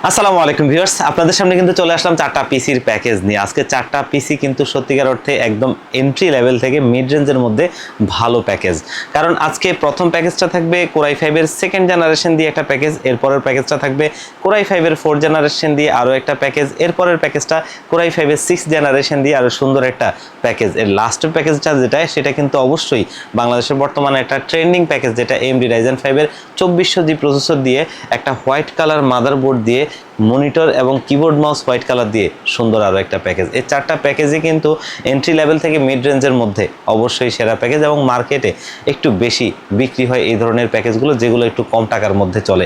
আসসালামু আলাইকুম ভিউয়ার্স, আপনাদের সামনে কিন্তু চলে আসলাম চারটা পিসির প্যাকেজ নিয়ে। আজকে চারটা পিসি কিন্তু সত্যিকার অর্থে একদম এন্ট্রি লেভেল থেকে মিড রেঞ্জের মধ্যে ভালো প্যাকেজ। কারণ আজকে প্রথম প্যাকেজটা থাকবে কোরাই 5 এর সেকেন্ড জেনারেশন দিয়ে একটা প্যাকেজ, এরপরের প্যাকেজটা থাকবে কোরাই 5 এর 4 জেনারেশন দিয়ে আরও একটা প্যাকেজ, এরপরের প্যাকেজটা কোরাই 5 এর 6 জেনারেশন দিয়ে আরও সুন্দর একটা প্যাকেজ। এর লাস্টের প্যাকেজটা যেটা সেটা কিন্তু অবশ্যই বাংলাদেশের বর্তমানে একটা ট্রেন্ডিং প্যাকেজ, যেটা AMD Ryzen 5 এর 2400G প্রসেসর দিয়ে একটা হোয়াইট কালার মাদারবোর্ড দিয়ে মনিটর এবং কিবোর্ড মাউস হোয়াইট কালার দিয়ে সুন্দর আরও একটা প্যাকেজ। এই চারটা প্যাকেজই কিন্তু এন্ট্রি লেভেল থেকে মিড রেঞ্জের মধ্যে অবশ্যই সেরা প্যাকেজ, এবং মার্কেটে একটু বেশি বিক্রি হয় এই ধরনের প্যাকেজগুলো, যেগুলো একটু কম টাকার মধ্যে চলে।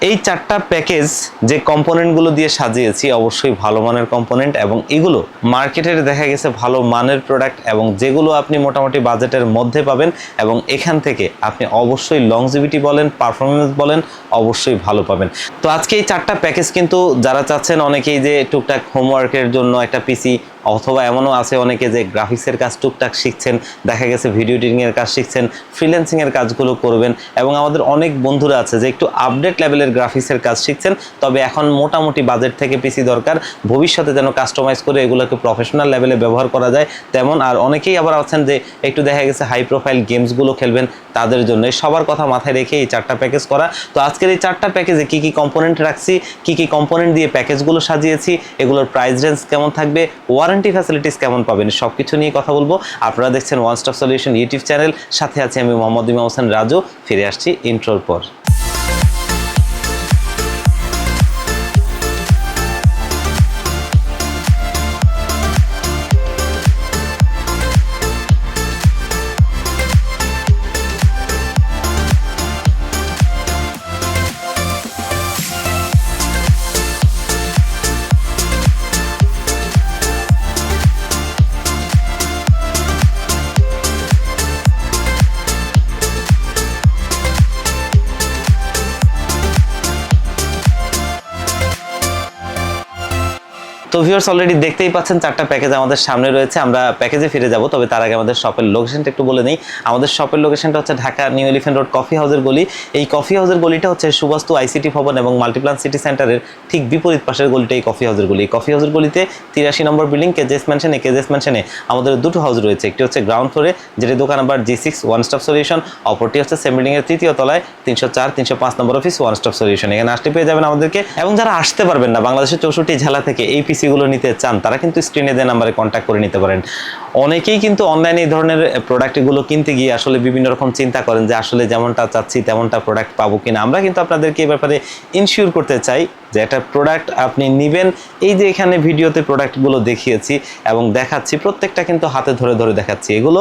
এই চারটা প্যাকেজ যে কম্পোনেন্টগুলো দিয়ে সাজিয়েছি অবশ্যই ভালো মানের কম্পোনেন্ট, এবং এগুলো মার্কেটের দেখা গেছে ভালো মানের প্রোডাক্ট, এবং যেগুলো আপনি মোটামুটি বাজেটের মধ্যে পাবেন, এবং এখান থেকে আপনি অবশ্যই লংজিভিটি বলেন, পারফরমেন্স বলেন, অবশ্যই ভালো পাবেন। তো আজকে এই চারটা প্যাকেজ কিন্তু যারা চাচ্ছেন, অনেকেই যে টুকটাক হোমওয়ার্কের জন্য একটা পিসি, অথবা এমনও আছে অনেকে যে গ্রাফিক্সের কাজ টুকটাক শিখছেন, দেখা গেছে ভিডিও এডিটিংয়ের কাজ শিখছেন, ফ্রিল্যান্সিংয়ের কাজগুলো করবেন, এবং আমাদের অনেক বন্ধুরা আছে যে একটু আপডেট লেভেলের গ্রাফিক্সের কাজ শিখছেন, তবে এখন মোটামুটি বাজেট থেকে পিসি দরকার, ভবিষ্যতে যেন কাস্টমাইজ করে এগুলোকে প্রফেশনাল লেভেলে ব্যবহার করা যায় তেমন। আর অনেকেই আবার আছেন যে একটু দেখা গেছে হাই প্রোফাইল গেমসগুলো খেলবেন, তাদের জন্য সবার কথা মাথায় রেখে এই চারটা প্যাকেজ করা। তো আজকের এই চারটা প্যাকেজে কী কী কম্পোনেন্ট রাখছি, কী কী কম্পোনেন্ট দিয়ে প্যাকেজগুলো সাজিয়েছি, এগুলোর প্রাইস রেঞ্জ কেমন থাকবে, ওয়ারেন্টি ফ্যাসিলিটিস কেমন পাবেন, সব কিছু নিয়ে কথা বলবো। আপনারা দেখছেন one stop solution YouTube channel, সাথে আছি আমি মোহাম্মদ ইমাম হোসেন রাজু। ফিরে আসছি ইন্ট্রোর পর। তো ভিউয়ার্স, অলরেডি দেখতেই পাচ্ছেন চারটা প্যাকেজ আমাদের সামনে রয়েছে। আমরা প্যাকেজে ফিরে যাব, তবে তার আগে আমাদের শপের লোকেশনটা একটু বলে নেই। আমাদের শপের লোকেশনটা হচ্ছে Dhaka new elephant road coffee হাউসের গলি। এই কফি হাউসের গলিটা হচ্ছে সুবাস্তু আইসিটি ভবন এবং মাল্টিপ্লান সিটি সেন্টারের ঠিক বিপরীত পাশের গলিটা এই কফি হাউসের গলি। এই কফি হাউসের গলিতে 83 নম্বর বিল্ডিং কেজেস ম্যানশনে আমাদের দুটো হাউস রয়েছে। একটি হচ্ছে গ্রাউন্ড ফ্লোরে, যেটি দোকান number G6 one stop solution, অপরটি হচ্ছে সেম বিল্ডিং এর তৃতীয় তলায় 304 305 নম্বর অফিস ওয়ান স্টপ সলিউশন। এখানে আসতে পেয়ে যাবেন আমাদেরকে। এবং যারা আসতে পারবেন না, বাংলাদেশের 64 জেলা থেকে এই পিসিগুলো নিতে চান, তারা কিন্তু স্ক্রিনে দেওয়া নাম্বারে কন্ট্যাক্ট করে নিতে পারেন। অনেকেই কিন্তু অনলাইনে এই ধরনের প্রোডাক্টগুলো কিনতে গিয়ে আসলে বিভিন্ন রকম চিন্তা করেন যে আসলে যেমনটা চাচ্ছি তেমনটা প্রোডাক্ট পাবো কিনা। আমরা কিন্তু আপনাদেরকে এই ব্যাপারে ইনশিওর করতে চাই যে একটা প্রোডাক্ট আপনি নেবেন, এই যে এখানে ভিডিওতে প্রোডাক্টগুলো দেখিয়েছি এবং দেখাচ্ছি, প্রত্যেকটা কিন্তু হাতে ধরে ধরে দেখাচ্ছি। এগুলো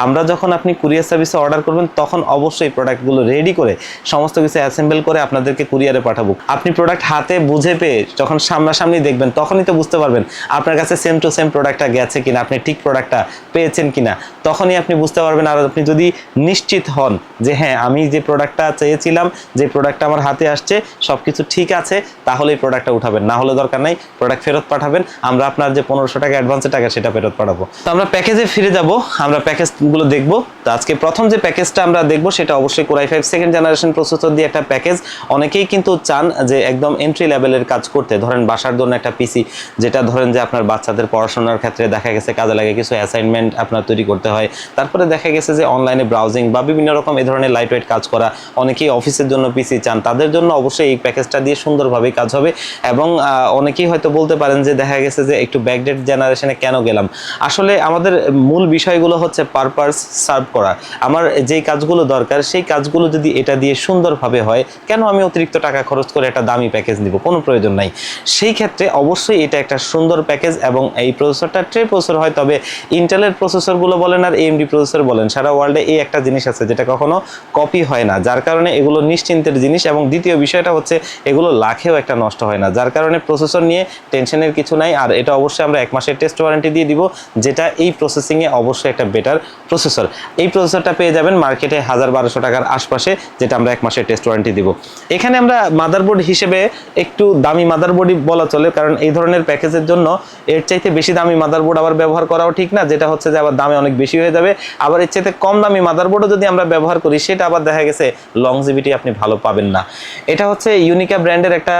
আমরা যখন আপনি কুরিয়ার সার্ভিসে অর্ডার করবেন, তখন অবশ্যই প্রোডাক্টগুলো রেডি করে সমস্ত কিছু অ্যাসেম্বল করে আপনাদেরকে কুরিয়ারে পাঠাবো। আপনি প্রোডাক্ট হাতে বুঝে পেয়ে যখন সামনাসামনি দেখবেন, তখনই তো বুঝতে পারবেন আপনার কাছে সেম টু সেম প্রোডাক্টটা গেছে কিনা, আপনি ঠিক প্রোডাক্টটা পেয়েছেন কিনা, তখনই আপনি বুঝতে পারবেন। আর আপনি যদি নিশ্চিত হন যে হ্যাঁ, আমি যে প্রোডাক্টটা চেয়েছিলাম, যে প্রোডাক্টটা আমার হাতে আসছে, সব কিছু ঠিক আছে, তাহলে এই প্রোডাক্টটা উঠাবেন, না হলে দরকার নাই, প্রোডাক্ট ফেরত পাঠাবেন। আমরা আপনার যে 1500 টাকা অ্যাডভান্সের টাকা সেটা ফেরত পাঠাবো। তো আমরা প্যাকেজে ফিরে যাব, আমরা প্যাকেজগুলো দেখবো। তো আজকে প্রথম যে প্যাকেজটা আমরা দেখবো সেটা অবশ্যই কোরাই 5 সেকেন্ড জেনারেশন প্রসেসর দিয়ে একটা প্যাকেজ। অনেকেই কিন্তু চান যে একদম এন্ট্রি লেভেলের কাজ করতে, ধরেন বাসার জন্য একটা পিসি, যেটা ধরেন যে আপনার বাচ্চাদের পড়াশোনার ক্ষেত্রে দেখা গেছে কাজে লাগে, কিছু অ্যাসাইনমেন্ট আপনার তৈরি করতে হয়, তারপরে দেখা গেছে যে অনলাইনে ব্রাউজিং বা বিভিন্ন রকম এই ধরনের লাইট ওয়েট কাজ করা। অনেকেই অফিসের জন্য পিসি চান, তাদের জন্য অবশ্যই এই প্যাকেজটা দিয়ে সুন্দরভাবে কাজ হবে। এবং অনেকেই হয়তো বলতে পারেন যে দেখা গেছে যে একটু ব্যাকডেট জেনারেশনে কেন গেলাম। আসলে আমাদের মূল বিষয়গুলো হচ্ছে পারপাস সার্ভ করা। আমার যেই কাজগুলো দরকার সেই কাজগুলো যদি এটা দিয়ে সুন্দরভাবে হয়, কেন আমি অতিরিক্ত টাকা খরচ করে একটা দামি প্যাকেজ নিব, কোনো প্রয়োজন নাই। সেই ক্ষেত্রে অবশ্যই এটা একটা সুন্দর প্যাকেজ। এবং এই প্রসেসরটা ট্রে প্রসেসর হয়, তবে ইন্টেলের প্রসেসরগুলো বলেন আর AMD প্রসেসর বলেন, সারা ওয়ার্ল্ডে এই একটা জিনিস আছে যেটা কখনো কপি হয় না, যার কারণে এগুলো নিশ্চিন্তের জিনিস। এবং দ্বিতীয় বিষয়টা হচ্ছে এগুলো লাখেও একটা নষ্ট হয় না, যার কারণে প্রসেসর নিয়ে টেনশনের কিছু নাই। আর এটা অবশ্যই আমরা 1 মাসের টেস্ট ওয়ারেন্টি দিয়ে দিব, যেটা এই প্রসেসিংয়ে অবশ্যই একটা বেটার প্রসেসর। এই প্রসেসরটা পেয়ে যাবেন মার্কেটে 1000-1200 টাকার আশপাশে, যেটা আমরা 1 মাসের টেস্ট ওয়ারেন্টি দিব। এখানে আমরা মাদারবোর্ড হিসেবে একটু দামি মাদারবোর্ডই বলা চলে, কারণ এই ধরনের প্যাকেজের জন্য এর চাইতে বেশি দামি মাদারবোর্ড আবার ব্যবহার করাও ঠিক না, যেটা হচ্ছে যে আবার দামে অনেক বেশি হয়ে যাবে। আবার এর চাইতে কম দামি মাদারবোর্ডও যদি আমরা ব্যবহার করি, সেটা আবার দেখা গেছে লংজিভিটি আপনি ভালো পাবেন না। এটা হচ্ছে ইউনিকা ব্র্যান্ডের একটা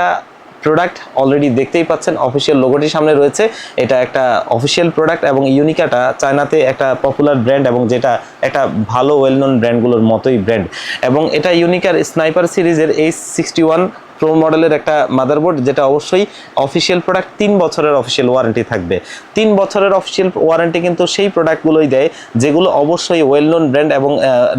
প্রোডাক্ট অলরেডি দেখতেই পাচ্ছেন, অফিসিয়াল লোগোটি সামনে রয়েছে। এটা একটা অফিসিয়াল প্রোডাক্ট এবং ইউনিকাটা চায়নাতে একটা পপুলার ব্র্যান্ড এবং যেটা একটা ভালো ওয়েল নোন ব্র্যান্ডগুলোর মতোই ব্র্যান্ড। এবং এটা ইউনিকার স্নাইপার সিরিজের H61 প্রো মডেলের একটা মাদারবোর্ড, যেটা অবশ্যই অফিসিয়াল প্রোডাক্ট, 3 বছরের অফিসিয়াল ওয়ারেন্টি থাকবে। 3 বছরের অফিসিয়াল ওয়ারেন্টি কিন্তু সেই প্রোডাক্টগুলোই দেয় যেগুলো অবশ্যই ওয়েল নোন ব্র্যান্ড এবং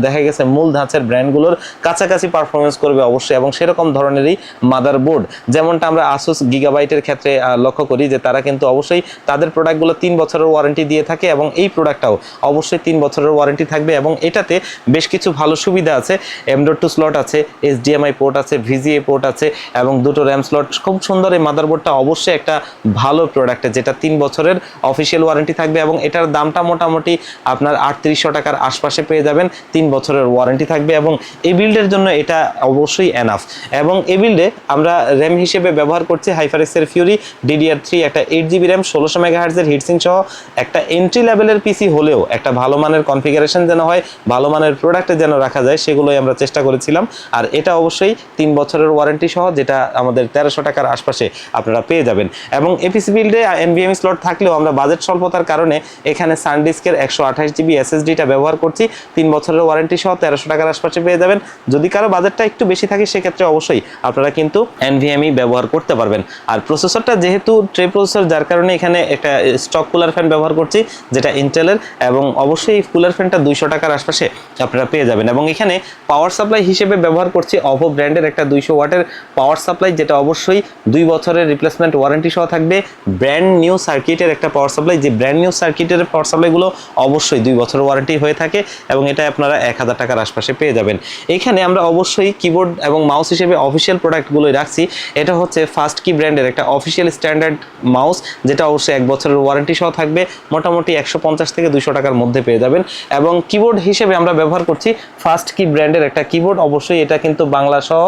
দেখা গেছে মূল ধাঁচের ব্র্যান্ডগুলোর কাছাকাছি পারফরমেন্স করবে অবশ্যই, এবং সেরকম ধরনেরই মাদারবোর্ড। যেমনটা আমরা আসুস গিগাবাইটের ক্ষেত্রে লক্ষ্য করি যে তারা কিন্তু অবশ্যই তাদের প্রোডাক্টগুলো 3 বছরের ওয়ারেন্টি দিয়ে থাকে, এবং এই প্রোডাক্টটাও অবশ্যই 3 বছরের ওয়ারেন্টি থাকবে। এবং এটাতে বেশ কিছু ভালো সুবিধা আছে, M.2 স্লট আছে, HDMI পোর্ট আছে, VGA পোর্ট আছে এবং 2টো র্যাম স্লট। খুব সুন্দর এই মাদারবোর্ডটা অবশ্যই একটা ভালো প্রোডাক্ট, যেটা 3 বছরের অফিসিয়াল ওয়ারেন্টি থাকবে এবং এটার দামটা মোটামুটি আপনার 3800 টাকার আশপাশে পেয়ে যাবেন, 3 বছরের ওয়ারেন্টি থাকবে এবং এই বিল্ডের জন্য এটা অবশ্যই এনাফ। এবং এই বিল্ডে আমরা র্যাম হিসেবে ব্যবহার করছি হাইফারেক্সের ফিউরি DDR3, একটা 8GB র্যাম, 1600 মেগাহার্টজের হিটসিং সহ একটা এন্ট্রি লেভেলের পিসি হলেও একটা ভালো মানের কনফিগারেশন যেন হয়, ভালো মানের প্রোডাক্টে যেন রাখা যায়, সেগুলোই আমরা চেষ্টা করেছিলাম। আর এটা অবশ্যই 3 বছরের ওয়ারেন্টি সহ, যেটা আমাদের 1300 টাকার আশপাশে আপনারা পেয়ে যাবেন। এবং এপিসি বিল্ডে NVMe স্লট থাকলেও আমরা বাজেট স্বল্পতার কারণে এখানে সানডিস্কের 128GB SSDটা ব্যবহার করছি, 3 বছরের ওয়ারেন্টি সহ 1300 টাকার আশপাশে পেয়ে যাবেন। যদি কারো বাজেটটা একটু বেশি থাকে সেক্ষেত্রে অবশ্যই আপনারা কিন্তু NVMe ব্যবহার করতে পারবেন। আর প্রসেসরটা যেহেতু ট্রে প্রসেসর, যার কারণে এখানে একটা স্টক কুলার ফ্যান ব্যবহার করছি যেটা ইন্টেলের, এবং অবশ্যই কুলার ফ্যানটা 200 টাকার আশপাশে আপনারা পেয়ে যাবেন। এবং এখানে পাওয়ার সাপ্লাই হিসেবে ব্যবহার করছি অভো ব্র্যান্ডের একটা 200 ওয়াটের পাওয়ার সাপ্লাই, যেটা অবশ্যই 2 বছরের রিপ্লেসমেন্ট ওয়ারেন্টি সহ থাকবে। ব্র্যান্ড নিউ সার্কিটের একটা পাওয়ার সাপ্লাই, যে ব্র্যান্ড নিউ সার্কিটের পাওয়ার সাপ্লাইগুলো অবশ্যই 2 বছরের ওয়ারেন্টি হয়ে থাকে এবং এটা আপনারা 1000 টাকার আশপাশে পেয়ে যাবেন। এখানে আমরা অবশ্যই কিবোর্ড এবং মাউস হিসেবে অফিসিয়াল প্রোডাক্টগুলোই রাখছি। এটা হচ্ছে ফার্স্ট কি ব্র্যান্ডের একটা অফিসিয়াল স্ট্যান্ডার্ড মাউস, যেটা অবশ্যই 1 বছরের ওয়ারেন্টি সহ থাকবে, মোটামুটি 150 থেকে 200 টাকার মধ্যে পেয়ে যাবেন। এবং কিবোর্ড হিসেবে আমরা ব্যবহার করছি ফার্স্ট কি ব্র্যান্ডের একটা কিবোর্ড, অবশ্যই এটা কিন্তু বাংলা সহ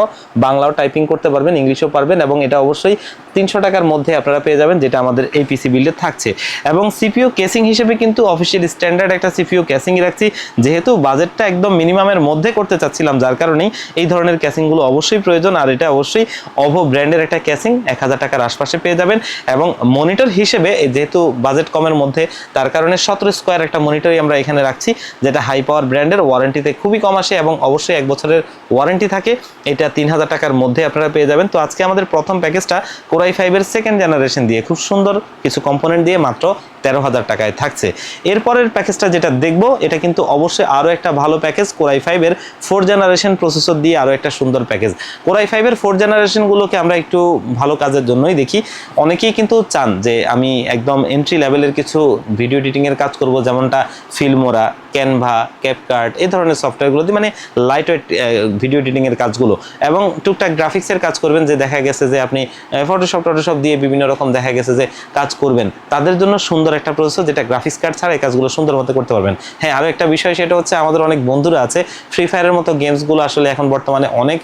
বাংলাও টাইপিং করতে পারবেন, ইংলিশও পারবেন, এবং এটা অবশ্যই 300 টাকার মধ্যে আপনারা পেয়ে যাবেন, যেটা আমাদের এই পিসি বিল্ডে থাকছে। এবং সিপিইউ কেসিং হিসেবে কিন্তু অফিসিয়াল স্ট্যান্ডার্ড একটা সিপিইউ কেসিং রাখছি, যেহেতু বাজেটটা একদম মিনিমামের মধ্যে করতে চাচ্ছিলাম, যার কারণেই এই ধরনের কেসিংগুলো অবশ্যই প্রয়োজন। আর এটা অবশ্যই অভো ব্র্যান্ডের একটা কেসিং, 1000 টাকার আশপাশে পেয়ে যাবেন। এবং মনিটর হিসেবে যেহেতু বাজেট কমের মধ্যে, তার কারণে 17 স্কোয়ার একটা মনিটরই আমরা এখানে রাখছি, যেটা হাই পাওয়ার ব্র্যান্ডের, ওয়ারেন্টিতে খুবই কম আসে এবং অবশ্যই 1 বছরের ওয়ারেন্টি থাকে। এটা 3000 টাকার মধ্যে আপনারা পেয়ে যাবেন। তো আজকে আমাদের প্রথম প্যাকেজটা Core i5 এর সেকেন্ড জেনারেশন দিয়ে খুব সুন্দর কিছু কম্পোনেন্ট দিয়ে মাত্র 13,000 টাকায় থাকছে। এরপরের প্যাকেজটা যেটা দেখবো, এটা কিন্তু অবশ্যই আরও একটা ভালো প্যাকেজ, Core i5 এর 4th জেনারেশন প্রসেসর দিয়ে আরও একটা সুন্দর প্যাকেজ। Core i5 এর 4th জেনারেশনগুলোকে আমরা একটু ভালো কাজের জন্যই দেখি। অনেকেই কিন্তু চান যে আমি একদম এন্ট্রি লেভেলের কিছু ভিডিও এডিটিংয়ের কাজ করব, যেমনটা ফিল্মোরা, ক্যানভা, ক্যাপকাট, এই ধরনের সফটওয়্যারগুলো দিয়ে, মানে লাইট ওয়েট ভিডিও এডিটিংয়ের কাজগুলো, এবং টুকটাক গ্রাফিক্সের কাজ করবেন, যে দেখা গেছে যে আপনি ফটোশপ দিয়ে বিভিন্ন রকম দেখা গেছে যে কাজ করবেন, তাদের জন্য সুন্দর একটা প্রসেসর, যেটা গ্রাফিক্স কার্ড ছাড়া এই কাজগুলো সুন্দর মতো করতে পারবেন। হ্যাঁ, আরও একটা বিষয়, সেটা হচ্ছে আমাদের অনেক বন্ধুরা আছে ফ্রি ফায়ারের মতো গেমসগুলো আসলে এখন বর্তমানে অনেক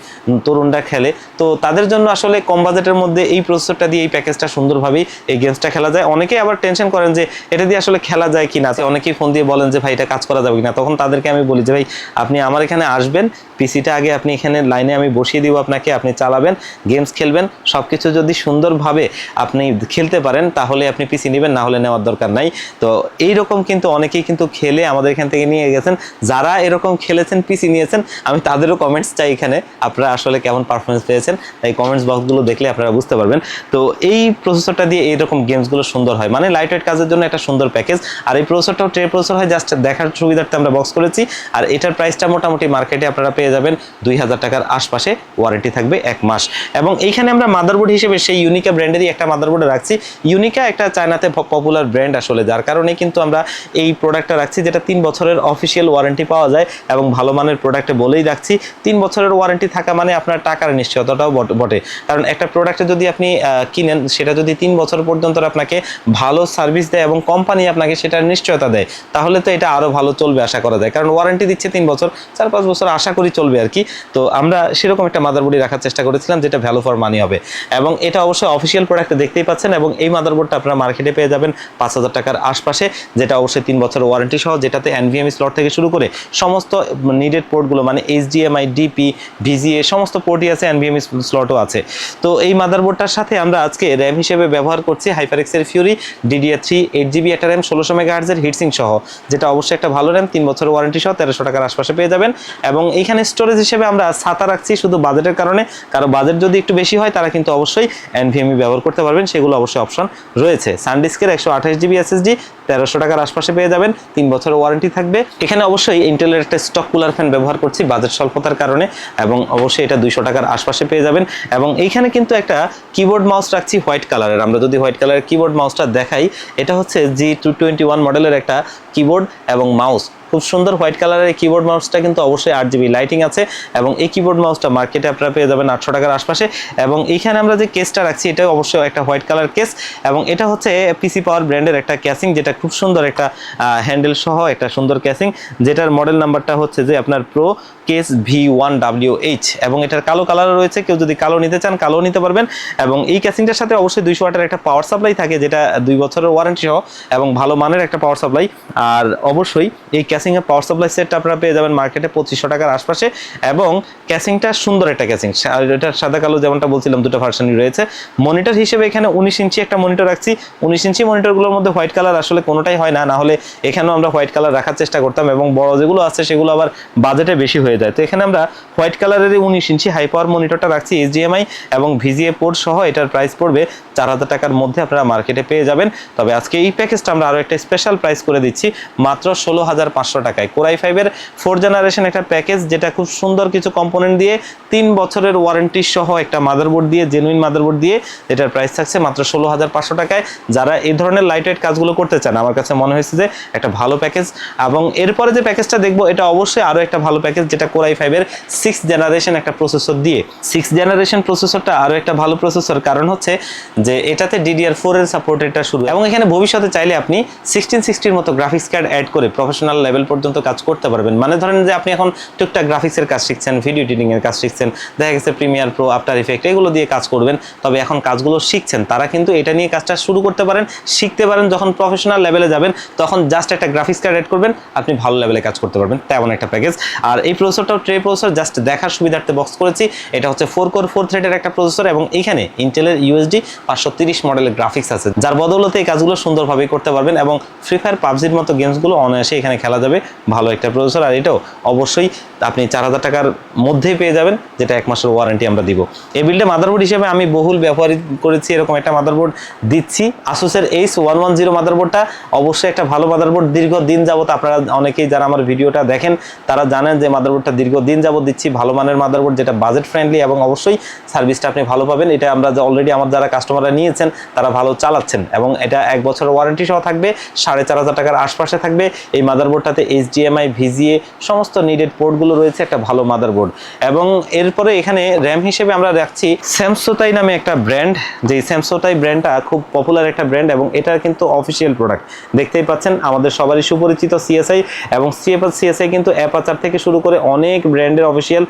তরুণরা খেলে, তো তাদের জন্য আসলে কম বাজেটের মধ্যে এই প্রসেসরটা দিয়ে এই প্যাকেজটা সুন্দরভাবেই এই গেমসটা খেলা যায়। অনেকেই আবার টেনশন করেন যে এটা দিয়ে আসলে খেলা যায় কি না, অনেকেই ফোন দিয়ে বলেন যে ভাই এটা কাজ করা যাবে কিনা। তখন তাদেরকে আমি বলি যে ভাই আপনি আমার এখানে আসবেন, পিসিটা আগে আপনি এখানে লাইনে আমি বসিয়ে দিব আপনাকে, আপনি চালাবেন, গেমস খেলবেন, সব কিছু যদি সুন্দরভাবে আপনি খেলতে পারেন তাহলে আপনি পিসি নেবেন, না হলে নেওয়ার দরকার নাই। তো এইরকম কিন্তু অনেকেই কিন্তু খেলে আমাদের এখান থেকে নিয়ে গেছেন। যারা এরকম খেলেছেন, পিসি নিয়েছেন, আমি তাদেরও কমেন্টস চাই এখানে, আপনারা আসলে কেমন পারফরমেন্স পেয়েছেন, এই কমেন্টস বক্সগুলো দেখলে আপনারা বুঝতে পারবেন। তো এই প্রসেসরটা দিয়ে এইরকম গেমসগুলো সুন্দর হয়, মানে লাইট ওয়েট কাজের জন্য একটা সুন্দর প্যাকেজ। আর এই প্রসেসরটাও ট্রে প্রসেসর হয়, জাস্ট দেখার সুবিধার্থে আমরা বক্স করেছি। আর এটার প্রাইসটা মোটামুটি মার্কেটে আপনারা পেয়ে যাবেন 2000 টাকার আশপাশে, ওয়ারেন্টি থাকবে 1 মাস। এবং এইখানে আমরা মাদারবোর্ড হিসেবে সেই ইউনিকা ব্র্যান্ডেরই একটা মাদারবোর্ড রাখছি। ইউনিকা একটা চায়নাতে পপুলার ব্র্যান্ড আসলে, যার কারণে কিন্তু আমরা এই প্রোডাক্টটা রাখছি, যেটা 3 বছরের অফিসিয়াল ওয়ারেন্টি পাওয়া যায় এবং ভালো মানের প্রোডাক্টে বলেই রাখছি। 3 বছরের ওয়ারেন্টি থাকা মানে আপনার টাকার নিশ্চয়তাটাও বটে, কারণ একটা প্রোডাক্টে যদি আপনি কিনেন, সেটা যদি 3 বছর পর্যন্ত আপনাকে ভালো সার্ভিস দেয় এবং কোম্পানি আপনাকে সেটার নিশ্চয়তা দেয়, তাহলে তো এটা আরও ভালো চলবে আশা করা যায়। কারণ ওয়ারেন্টি দিচ্ছে 3 বছর, 4-5 বছর আশা করি চলবে আর কি। তো আমরা সেরকম একটা মাদারবোর্ডই রাখার চেষ্টা করেছিলাম যেটা ভ্যালু ফর মানি হবে, এবং এটা অবশ্যই অফিসিয়াল প্রোডাক্ট দেখতেই পাচ্ছেন। এবং এই মাদারবোর্ডটা আপনারা মার্কেটে পেয়ে যাবেন 5,000 টাকার আশপাশে, যেটা অবশ্যই 3 বছর ওয়ারেন্টি সহ, যেটাতে NVMe স্লট থেকে শুরু করে সমস্ত নিডেড পোর্টগুলো মানে HDMI, DP, VGA সমস্ত পোর্টই আছে, NVMe স্লটও আছে। তো এই মাদারবোর্ডটার সাথে আমরা আজকে র্যাম হিসেবে ব্যবহার করছি হাইপারএক্সের ফিউরি DDR3 8GB একটা র্যাম 1600 মেগাহার্জের হিটসিং সহ, যেটা অবশ্যই একটা ভালো র্যাম, 3 বছর ওয়ারেন্টি সহ 1300 টাকার আশপাশে পেয়ে যাবেন। এবং এইখানে স্টোরেজ হিসেবে আমরা SATA রাখছি শুধু বাজেটের কারণে, কারো বাজেট যদি একটু বেশি হয় তারা কিন্তু অবশ্যই NVMe ব্যবহার করতে পারবেন, সেগুলো অবশ্যই অপশন রয়েছে। সানডিস্কের 128GB SSD 1300 টাকার আশপাশে পেয়ে যাবেন, 3 বছর ওয়ারেন্টি থাকবে। এখানে অবশ্যই ইন্টেলের একটা স্টক কুলার ফ্যান ব্যবহার করছি বাজেট স্বল্পতার কারণে, এবং অবশ্যই এটা 200 টাকার আশপাশে পেয়ে যাবেন। এবং এইখানে কিন্তু একটা কিবোর্ড মাউস রাখছি হোয়াইট কালারের। আমরা যদি হোয়াইট কালারের কিবোর্ড মাউসটা দেখাই, এটা হচ্ছে G221 মডেলের একটা কিবোর্ড এবং মাউস, খুব সুন্দর হোয়াইট কালারের এই কিবোর্ড মাউসটা কিন্তু অবশ্যই 8GB লাইটিং আছে, এবং এই কিবোর্ড মাউসটা মার্কেটে আপনারা পেয়ে যাবেন 800 টাকার আশপাশে। এবং এইখানে আমরা যে কেসটা রাখছি এটা অবশ্যই একটা হোয়াইট কালার কেস, এবং এটা হচ্ছে পিসি পাওয়ার ব্র্যান্ডের একটা ক্যাসিং, যেটা খুব সুন্দর একটা হ্যান্ডেল সহ একটা সুন্দর ক্যাসিং, যেটার মডেল নাম্বারটা হচ্ছে যে আপনার প্রো কেস V1WH, এবং এটার কালো কালারও রয়েছে, কেউ যদি কালো নিতে চান কালো নিতে পারবেন। এবং এই ক্যাসিংটার সাথে অবশ্যই 200 ওয়াটের একটা পাওয়ার সাপ্লাই থাকে, যেটা 2 বছরের ওয়ারেন্টি সহ এবং ভালো মানের একটা পাওয়ার সাপ্লাই। আর অবশ্যই এই ক্যাসিংয়ের পাওয়ার সাপ্লাই সেটটা আপনারা পেয়ে যাবেন মার্কেটে 2500 টাকার আশপাশে। এবং ক্যাসিংটা সুন্দর একটা ক্যাসিং, এটার সাদা কালো যেমনটা বলছিলাম দুটো ভার্সনই রয়েছে। মনিটর হিসেবে এখানে 19 ইঞ্চি একটা মনিটর রাখছি। 19 ইঞ্চি মনিটরগুলোর মধ্যে হোয়াইট কালার আসলে কোনোটাই হয় না, না হলে এখানেও আমরা হোয়াইট কালার রাখার চেষ্টা করতাম, এবং বড় যেগুলো আছে সেগুলো আবার বাজেটে বেশি হয়ে যায়। তো এখানে আমরা হোয়াইট কালারের 19 ইঞ্চি হাই পাওয়ার মনিটরটা রাখছি HDMI এবং VGA পোর্ট সহ। এটার প্রাইস পড়বে 4000 টাকার মধ্যে আপনারা মার্কেটে পেয়ে যাবেন। তবে আজকে এই প্যাকেজটা আমরা আরও একটা স্পেশাল প্রাইস করে দিচ্ছি মাত্র 16,500 টাকায়। Core i5 এর 4th জেনারেশন একটা প্যাকেজ, যেটা খুব সুন্দর কিছু কম্পোনেন্ট দিয়ে 3 বছরের ওয়ারেন্টি সহ একটা মাদারবোর্ড দিয়ে, জেনুইন মাদারবোর্ড দিয়ে, এটার প্রাইস থাকছে মাত্র 16,500 টাকায়। যারা এই ধরনের লাইট ওয়েট কাজগুলো করতে চান, আমার কাছে মনে হয়েছে যে একটা ভালো প্যাকেজ। এবং এরপরে যে প্যাকেজটা দেখবো এটা অবশ্যই আরও একটা ভালো প্যাকেজ, যেটা Core i5 এর 6th জেনারেশন একটা প্রসেসর দিয়ে। 6th জেনারেশন প্রসেসরটা আরও একটা ভালো প্রসেসর, কারণ হচ্ছে যে এটাতে DDR4 এর সাপোর্ট এটা শুরু, এবং এখানে ভবিষ্যতে চাইলে আপনি 1660 মতো গ্রাফিক্স কার্ড অ্যাড করে প্রফেশনাল লেভেল পর্যন্ত কাজ করতে পারবেন। মানে ধরেন যে আপনি এখন টুকটাক গ্রাফিক্সের কাজ শিখছেন, ভিডিও এডিটিং এর কাজ শিখছেন, দেখা গেছে প্রিমিয়ার প্রো, আফটার ইফেক্ট এগুলো দিয়ে কাজ করবেন, তবে এখন কাজগুলো শিখছেন, তারা কিন্তু এটা নিয়ে কাজটা শুরু করতে পারেন, শিখতে পারেন। যখন প্রফেশনাল লেভেলে যাবেন তখন জাস্ট একটা গ্রাফিক্স কার্ড অ্যাড করবেন, আপনি ভালো লেভেলে কাজ করতে পারবেন, তেমন একটা প্যাকেজ। আর এই প্রসেসরটাও ট্রে প্রসেসর, জাস্ট দেখার সুবিধার্থে বক্স করেছি। এটা হচ্ছে 4 কোর 4 থ্রেডের একটা প্রসেসর, এবং এইখানে ইন্টেলের USD 530 মডেলের গ্রাফিক্স আছে, যার বদৌলতে এই কাজগুলো সুন্দরভাবে করতে পারবেন, এবং ফ্রি ফায়ার পাবজির মতো গেমসগুলো অনায়াসে এখানে খেলা যাবে। ভালো একটা প্রসেসর, আর এটাও অবশ্যই আপনি 4000 টাকার মধ্যেই পেয়ে যাবেন, যেটা 1 মাসের ওয়ারেন্টি আমরা দিব। এই বিল্ডে মাদারবোর্ড হিসেবে আমি বহুল ব্যবহার করেছি এরকম একটা মাদারবোর্ড দিচ্ছি, আসুসের H110 মাদারবোর্ডটা অবশ্যই একটা ভালো মাদারবোর্ড। দীর্ঘদিন যাবত আপনারা অনেকেই যারা আমার ভিডিওটা দেখেন তারা জানেন যে মাদারবোর্ডটা দীর্ঘদিন যাবত দিচ্ছি, ভালো মানের মাদারবোর্ড, যেটা বাজেট ফ্রেন্ডলি, এবং অবশ্যই সার্ভিসটা আপনি ভালো পাবেন। এটা আমরা অলরেডি আমার যারা কাস্টমাররা নিয়েছেন তারা ভালো চালাচ্ছেন, এবং এটা 1 বছরের ওয়ারেন্টি সহ থাকবে, 4500 টাকার আশপাশে থাকবে। এই মাদারবোর্ডটাতে HDMI, VGA সমস্ত নিডেড পোর্টগুলো রয়েছে, একটা ভালো মাদারবোর্ড। এবং এরপরে এখানে র্যাম হিসেবে আমরা রাখছি স্যামসোতাই নামে একটা ব্র্যান্ড, যে স্যামসোতাই ব্র্যান্ডটা খুব পপুলার একটা ব্র্যান্ড, এবং এটা কিন্তু অফিসিয়াল প্রোডাক্ট। দেখতেই পাচ্ছেন আমাদের সবারই সুপরিচিত CSI, এবং CSI কিন্তু অ্যাপাচার থেকে শুরু করে অনেক ব্র্যান্ডের অফিসিয়াল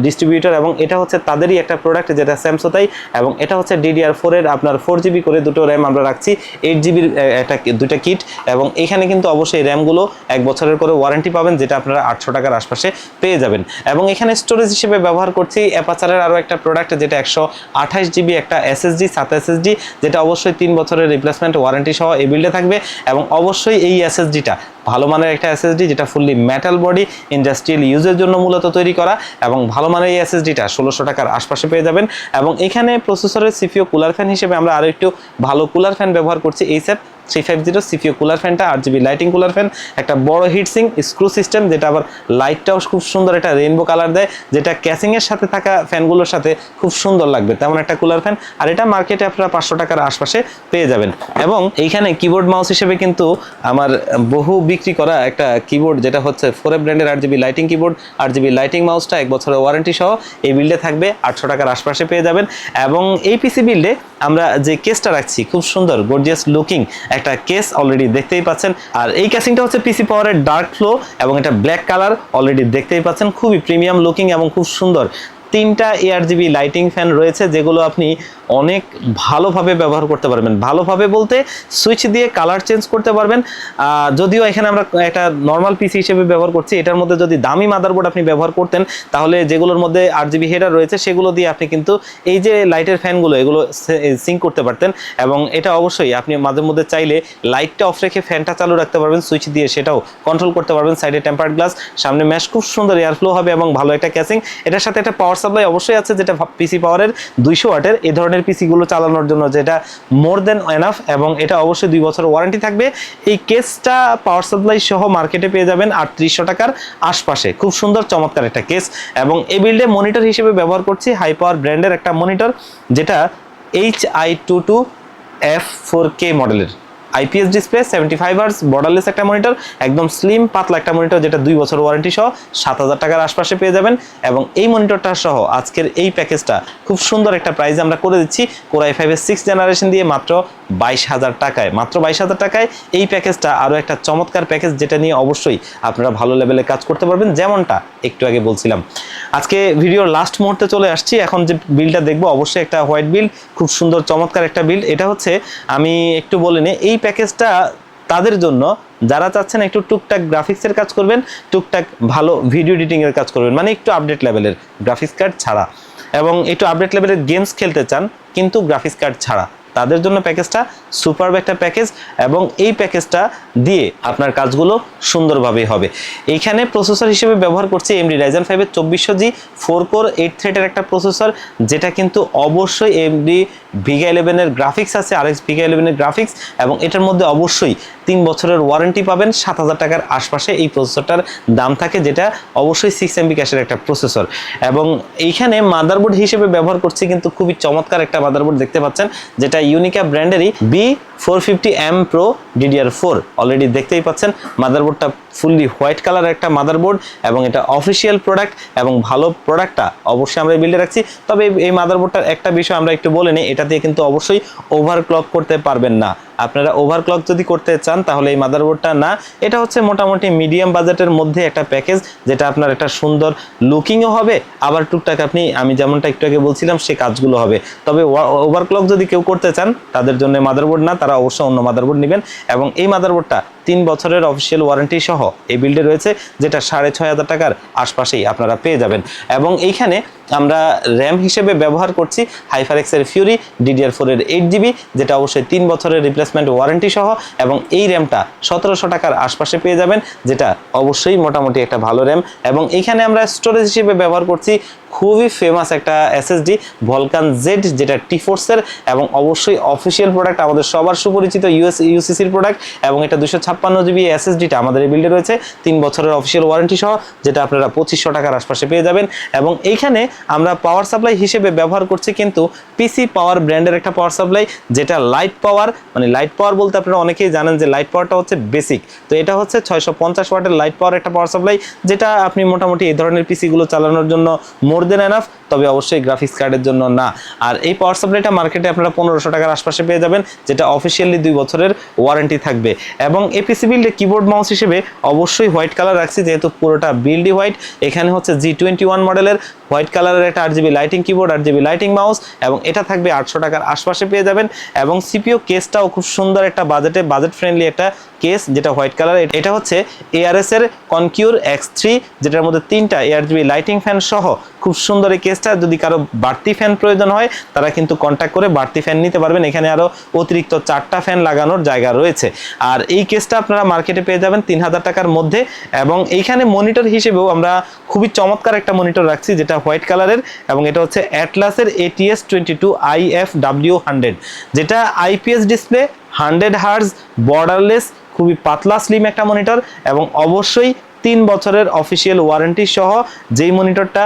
ডিস্ট্রিবিউটর, এবং এটা হচ্ছে তাদেরই একটা প্রোডাক্ট, যেটা স্যামসোতাই। এবং এটা হচ্ছে DDR4 এর আপনার 4GB করে দুটো র্যাম আমরা রাখছি, 8GB একটা দুইটা কিট, এবং এখানে কিন্তু অবশ্যই র্যামগুলো 1 বছরের করে ওয়ারেন্টি পাবেন, যেটা আপনারা 800 টাকার আশপাশে পেয়ে যাবেন। এবং এখানে স্টোরেজ হিসেবে ব্যবহার করছি অ্যাপাচারের আরও একটা প্রোডাক্ট, যেটা 128GB একটা SSD, SATA SSD, যেটা অবশ্যই 3 বছরের রিপ্লেসমেন্ট ওয়ারেন্টি সহ এই বিল্ডে থাকবে। এবং অবশ্যই এই SSDটা ভালো মানের একটা SSD, যেটা ফুললি মেটাল বডি, ইন্ডাস্ট্রিয়াল ইউজের জন্য মূলত তৈরি করা, এবং ভালো মানের এই SSDটা 1600 টাকার আশপাশে পেয়ে যাবেন। এবং এখানে প্রসেসরের CPU কুলার ফ্যান হিসেবে আমরা আরও একটু ভালো কুলার ফ্যান ব্যবহার করছি, HF 350 CPU কুলার ফ্যানটা, 8GB লাইটিং কুলার ফ্যান, একটা বড় হিটসিং স্ক্রু সিস্টেম, যেটা আবার লাইটটাও খুব সুন্দর একটা রেইনবো কালার দেয়, যেটা ক্যাসিংয়ের সাথে থাকা ফ্যানগুলোর সাথে খুব সুন্দর লাগবে, তেমন একটা কুলার ফ্যান। আর এটা মার্কেটে আপনারা 500 টাকার আশপাশে পেয়ে যাবেন। এবং এইখানে কিবোর্ড মাউস হিসেবে কিন্তু আমার বহু বিক্রি করা একটা কিবোর্ড, যেটা হচ্ছে 4F ব্র্যান্ডের RGB lighting keyboard, RGB lighting মাউসটা 1 বছরের ওয়ারেন্টি সহ এই বিল্ডে থাকবে। 800 টাকার আশপাশে পেয়ে যাবেন। এবং এই পিসি বিল্ডে আমরা যে কেসটা রাখছি, খুব সুন্দর গর্জিয়াস লুকিং একটা কেস অলরেডি দেখতেই পাচ্ছেন। আর এই কেসিংটা হচ্ছে পিসি পাওয়ারের ডার্ক ফ্লো এবং এটা ব্ল্যাক কালার অলরেডি দেখতেই পাচ্ছেন, খুবই প্রিমিয়াম লুকিং এবং খুব সুন্দর। 3টা ARGB লাইটিং ফ্যান রয়েছে, যেগুলো আপনি অনেক ভালোভাবে ব্যবহার করতে পারবেন। ভালোভাবে বলতে সুইচ দিয়ে কালার চেঞ্জ করতে পারবেন। যদিও এখানে আমরা একটা নর্মাল পিসি হিসেবে ব্যবহার করছি, এটার মধ্যে যদি দামি মাদারবোর্ড আপনি ব্যবহার করতেন, তাহলে যেগুলোর মধ্যে RGB হেডার রয়েছে সেগুলো দিয়ে আপনি কিন্তু এই যে লাইটের ফ্যানগুলো এগুলো সিঙ্ক করতে পারতেন। এবং এটা অবশ্যই আপনি মাঝে মধ্যে চাইলে লাইটটা অফ রেখে ফ্যানটা চালু রাখতে পারবেন সুইচ দিয়ে, সেটাও কন্ট্রোল করতে পারবেন। সাইডে টেম্পার্ড গ্লাস, সামনে ম্যাশ, খুব সুন্দর এয়ার ফ্লো হবে এবং ভালো একটা ক্যাসিং। এটার সাথে একটা পাওয়ার সাপ্লাই অবশ্যই আছে, যেটা পিসি পাওয়ারের 200 ওয়াটের। এই ধরনের পিসিগুলো চালানোর জন্য যেটা মোর দেন এনাফ, এবং এটা অবশ্যই 2 বছর ওয়ারেন্টি থাকবে। এই কেসটা পাওয়ার সাপ্লাই সহ মার্কেটে পেয়ে যাবেন 3800 টাকার আশপাশে। খুব সুন্দর চমৎকার একটা কেস। এবং এই বিল্ডে মনিটর হিসেবে ব্যবহার করছি হাই পাওয়ার ব্র্যান্ডের একটা মনিটর, যেটা HI22F4K মডেলের। IPS ডিসপ্লে, 75 হার্জ, বর্ডারলেস একটা মনিটর, একদম স্লিম পাতলা একটা মনিটর, যেটা 2 বছর ওয়ারেন্টি সহ 7000 টাকার আশপাশে পেয়ে যাবেন। এবং এই মনিটরটা সহ আজকের এই প্যাকেজটা খুব সুন্দর একটা প্রাইস আমরা করে দিচ্ছি Core i5 এর 6th জেনারেশন দিয়ে মাত্র 22,000 টাকায়। মাত্র 22,000 টাকায় এই প্যাকেজটা আরও একটা চমৎকার প্যাকেজ, যেটা নিয়ে অবশ্যই আপনারা ভালো লেভেলে কাজ করতে পারবেন, যেমনটা একটু আগে বলছিলাম। আজকে ভিডিওর লাস্ট মুহূর্তে চলে আসছি। এখন যে বিলটা দেখবো অবশ্যই একটা হোয়াইট বিল, খুব সুন্দর চমৎকার একটা বিল্ড। এটা হচ্ছে, আমি একটু বলে নিই, এই প্যাকেজটা তাদের জন্য যারা চাচ্ছেন একটু টুকটাক গ্রাফিক্সের কাজ করবেন, টুকটাক ভালো ভিডিও এডিটিংয়ের কাজ করবেন, মানে একটু আপডেট লেভেলের গ্রাফিক্স কার্ড ছাড়া, এবং একটু আপডেট লেভেলের গেমস খেলতে চান কিন্তু গ্রাফিক্স কার্ড ছাড়া, তাদের জন্য প্যাকেজটা সুপারব একটা প্যাকেজ। এবং এই প্যাকেজটা দিয়ে আপনার কাজগুলো সুন্দরভাবেই হবে। এইখানে প্রসেসর হিসেবে ব্যবহার করছি AMD Ryzen 5 এর 2400G 4 কোর 8 থ্রেডের একটা প্রসেসর, যেটা কিন্তু অবশ্যই AMD Vega 11 এর গ্রাফিক্স আছে, RX Vega 11 এর গ্রাফিক্স, এবং এটার মধ্যে অবশ্যই 3 বছরের ওয়ারেন্টি পাবেন। 7000 টাকার আশপাশে এই প্রসেসরটার দাম থাকে, যেটা অবশ্যই 6MB ক্যাশের একটা প্রসেসর। এবং এইখানে মাদারবোর্ড হিসেবে ব্যবহার করছি কিন্তু খুবই চমৎকার একটা মাদারবোর্ড দেখতে পাচ্ছেন, যেটা ইউনিকা ব্র্যান্ডেরই B450M Pro DDR4 অলরেডি দেখতেই পাচ্ছেন। মাদারবোর্ডটা ফুললি হোয়াইট কালার একটা মাদারবোর্ড, এবং এটা অফিসিয়াল প্রোডাক্ট এবং ভালো প্রোডাক্টটা অবশ্যই আমরা বিল্ডে রাখছি। তবে এই মাদারবোর্ডটার একটা বিষয় আমরা একটু বলে নিই, এটা দিয়ে কিন্তু অবশ্যই ওভারক্লক করতে পারবেন না। আপনারা ওভারক্লক যদি করতে চান তাহলে এই মাদারবোর্ডটা না। এটা হচ্ছে মোটামুটি মিডিয়াম বাজেটের মধ্যে একটা প্যাকেজ, যেটা আপনার একটা সুন্দর লুকিংও হবে, আবার টুকটাক আমি যেমনটা একটু আগে বলছিলাম সে কাজগুলো হবে। তবে ওভারক্লক যদি কেউ করতে চান তাদের জন্য মাদারবোর্ড না, তারা অবশ্যই অন্য মাদারবোর্ড নেবেন। এবং এই মাদারবোর্ডটা 3 বছরের অফিসিয়াল ওয়ারেন্টি সহ এই বিল্ডে রয়েছে, যেটা 6500 টাকার আশপাশেই আপনারা পেয়ে যাবেন। এবং এইখানে আমরা র্যাম হিসেবে ব্যবহার করছি HyperX এর Fury DDR4 এর 8GB, যেটা অবশ্যই 3 বছরের রিপ্লেসমেন্ট ওয়ারেন্টি সহ। এবং এই র্যামটা 1700 টাকার আশপাশে পেয়ে যাবেন, যেটা অবশ্যই মোটামুটি একটা ভালো র্যাম। এবং এইখানে আমরা স্টোরেজ হিসেবে ব্যবহার করছি খুবই ফেমাস একটা SSD Vulcan Z, যেটা T-Force এর, এবং অবশ্যই অফিসিয়াল প্রোডাক্ট, আমাদের সবার সুপরিচিত UCCর প্রোডাক্ট। এবং এটা 256GB SSDটা আমাদের এই বিল্ডে রয়েছে 3 বছরের অফিসিয়াল ওয়ারেন্টি সহ, যেটা আপনারা 2500 টাকার আশপাশে পেয়ে যাবেন। এবং এইখানে আমরা পাওয়ার সাপ্লাই হিসেবে ব্যবহার করছি কিন্তু পিসি পাওয়ার ব্র্যান্ডের একটা পাওয়ার সাপ্লাই, যেটা লাইট পাওয়ার, মানে লাইট পাওয়ার বলতে আপনারা অনেকেই জানেন যে লাইট পাওয়ারটা হচ্ছে বেসিক, তো এটা হচ্ছে 650 ওয়াটের লাইট পাওয়ার একটা পাওয়ার সাপ্লাই, যেটা আপনি মোটামুটি এই ধরনের পিসিগুলো চালানোর জন্য মোর দেন এনাফ, তবে অবশ্যই গ্রাফিক্স কার্ডের জন্য না। আর এই পাওয়ার সাপ্লাইটা মার্কেটে আপনারা 1500 টাকার আশপাশে পেয়ে যাবেন, যেটা অফিসিয়ালি 2 বছরের ওয়ারেন্টি থাকবে। এবং এই পিসি বিল্ডে কিবোর্ড মাউস হিসেবে অবশ্যই হোয়াইট কালার রাখছি, যেহেতু পুরোটা বিল্ডই হোয়াইট। এখানে হচ্ছে G21 মডেলের হোয়াইট কালারের একটা RGB lighting keyboard, RGB lighting mouse, এবং এটা থাকবে 800 টাকার আশপাশে পেয়ে যাবেন। এবং CPU কেসটাও খুব সুন্দর একটা বাজেট ফ্রেন্ডলি একটা কেস, যেটা হোয়াইট কালার। এটা হচ্ছে ARS এর Concur X3, যেটার মধ্যে 3টা ARGB লাইটিং ফ্যান সহ খুব সুন্দর এই কেসটা। যদি কারো বাড়তি ফ্যান প্রয়োজন হয় তারা কিন্তু কন্ট্যাক্ট করে বাড়তি ফ্যান নিতে পারবেন, এখানে আরো অতিরিক্ত 4টা ফ্যান লাগানোর জায়গা রয়েছে। আর এই কেসটা আপনারা মার্কেটে পেয়ে যাবেন 3000 টাকার মধ্যে। এবং এইখানে মনিটর হিসেবেও আমরা খুবই চমৎকার একটা মনিটর রাখছি, যেটা হোয়াইট কালারের, এবং এটা হচ্ছে অ্যাটলাসের ATS22 IFW100, যেটা IPS ডিসপ্লে, 100 হার্জ, বর্ডারলেস, খুবই পাতলা স্লিম একটা মনিটর, এবং অবশ্যই 3 বছরের অফিসিয়াল ওয়ারেন্টি সহ যেই মনিটরটা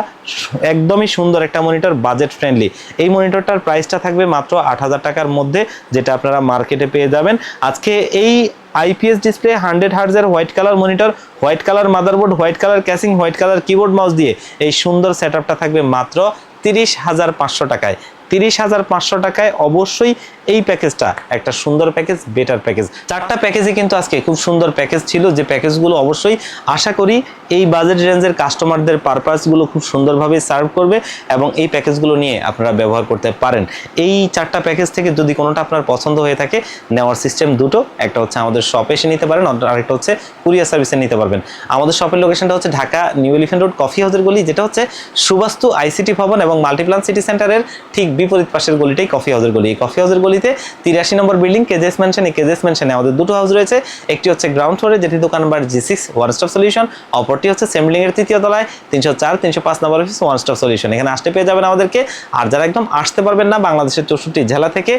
একদমই সুন্দর একটা মনিটর, বাজেট ফ্রেন্ডলি। এই মনিটরটার প্রাইসটা থাকবে মাত্র 8,000 টাকার মধ্যে, যেটা আপনারা মার্কেটে পেয়ে যাবেন। আজকে এই আইপিএস ডিসপ্লে 100 হার্জের white colour monitor, white colour motherboard, white colour casing, white colour keyboard mouse দিয়ে এই সুন্দর সেটআপটা থাকবে মাত্র 30,500 টাকায়। 30,500 টাকায় অবশ্যই এই প্যাকেজটা একটা সুন্দর প্যাকেজ, বেটার প্যাকেজ। 4টা প্যাকেজে কিন্তু আজকে খুব সুন্দর প্যাকেজ ছিল, যে প্যাকেজগুলো অবশ্যই আশা করি এই বাজেট রেঞ্জের কাস্টমারদের পারপাসগুলো খুব সুন্দরভাবে সার্ভ করবে এবং এই প্যাকেজগুলো নিয়ে আপনারা ব্যবহার করতে পারেন। এই 4টা প্যাকেজ থেকে যদি কোনোটা আপনার পছন্দ হয়ে থাকে, নেওয়ার সিস্টেম দুটো, একটা হচ্ছে আমাদের শপে এসে নিতে পারেন, আরেকটা হচ্ছে কুরিয়ার সার্ভিসে নিতে পারবেন। আমাদের শপের লোকেশনটা হচ্ছে Dhaka new elephant road coffee হাউসের গলি, যেটা হচ্ছে সুবাস্তু আইসিটি ভবন এবং মাল্টিপ্লান সিটি সেন্টারের ঠিক বিপরীত পাশের গলিটাই কফি হাউসের গলি। এই কফি হাউসের গলিতে 83 নম্বর বিল্ডিং কেজেস ম্যানশন। এই কেজেস ম্যানশনে আমাদের দুটো হাউস রয়েছে, একটি হচ্ছে গ্রাউন্ড ফ্লোরে যেটি দোকান number G6 one stop solution, অপরটি হচ্ছে সেম বিল্ডিং এর 3য় তলায় 304 305 নম্বর অফিস ওয়ান স্টপ সলিউশন। এখানে আসতে পেয়ে যাবেন আমাদেরকে। আর যারা একদম আসতে পারবেন না, বাংলাদেশের 64 জেলা থেকে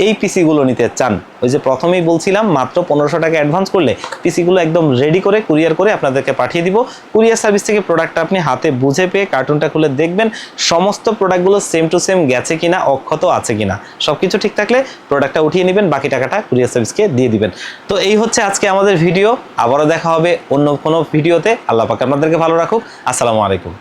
এই পিসি গুলো নিতে চান, ওই যে প্রথমেই বলছিলাম মাত্র 1500 টাকা অ্যাডভান্স করলে পিসি গুলো একদম রেডি করে কুরিয়ার করে আপনাদেরকে পাঠিয়ে দিব। কুরিয়ার সার্ভিস থেকে প্রোডাক্টটা আপনি হাতে বুঝে পেয়ে কার্টুনটা খুলে দেখবেন সমস্ত প্রোডাক্টগুলো সেম টু সেম গেছে কিনা, অক্ষত আছে কিনা, সবকিছু ঠিক থাকলে প্রোডাক্টটা উঠিয়ে নেবেন, বাকি টাকাটা কুরিয়ার সার্ভিসকে দিয়ে দিবেন। তো এই হচ্ছে আজকে আমাদের ভিডিও। আবারও দেখা হবে অন্য কোনো ভিডিওতে। আল্লাহ পাক আপনাদেরকে ভালো রাখুক। আসসালামু আলাইকুম।